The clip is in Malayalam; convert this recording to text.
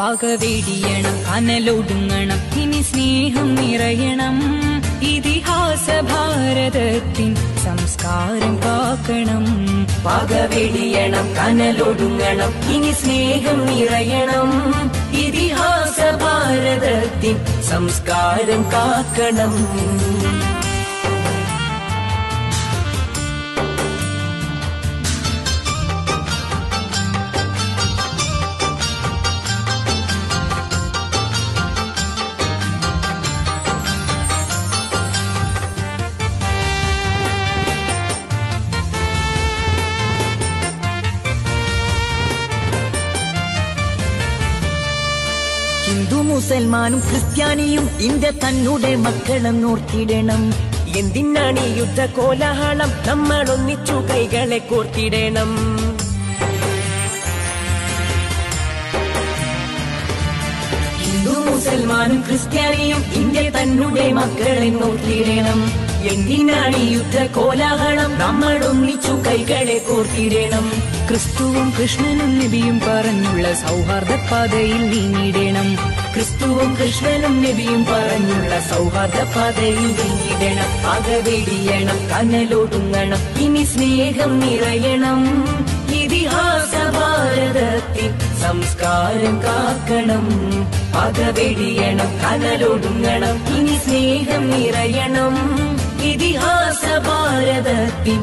പകവെടിയണം, കനലൊടുങ്ങണം, ഇനി സ്നേഹം നിറയണം. ഇതിഹാസ ഭാരതത്തിൻ സംസ്കാരം കാക്കണം. പകവെടിയണം, കനലൊടുങ്ങണം, ഇനി സ്നേഹം നിറയണം. ഇതിഹാസ ഭാരതത്തിൻ സംസ്കാരം കാക്കണം. ഹിന്ദു മുസൽമാനും ക്രിസ്ത്യാനിയും ഇന്ത്യ തന്നെ മക്കളെന്നോർത്തിടണം. എന്തിനാണ് ഈ യുദ്ധ കോലാഹലം? നമ്മൾ ഒന്നിച്ചു കൈകളെ കോർത്തിടണം. ഹിന്ദു മുസൽമാനും ക്രിസ്ത്യാനിയും ഇന്ത്യ തന്നെ മക്കളെന്നോർത്തിടണം. എന്തിനാണ് ഈ യുദ്ധ കോലാഹലം? നമ്മൾ ഒന്നിച്ചു കൈകളെ കോർത്തിടണം. ക്രിസ്തുവും കൃഷ്ണനും നബിയും പറഞ്ഞുള്ള സൗഹാർദ്ദ പാതയിൽ നീങ്ങിടണം. ക്രിസ്തുവും കൃഷ്ണനും നബിയും പറഞ്ഞുള്ള സൗഹാർദ്ദ പാതയിൽ നീങ്ങിടണം. പകവെടിയണം, കനലൊടുങ്ങണം, ഇനി സ്നേഹം നിറയണം. ഇതിഹാസ ഭാരതത്തിൻ സംസ്കാരം കാക്കണം. പകവെടിയണം, കനലൊടുങ്ങണം, ഇനി സ്നേഹം നിറയണം. ഇതിഹാസ ഭാരതത്തിൻ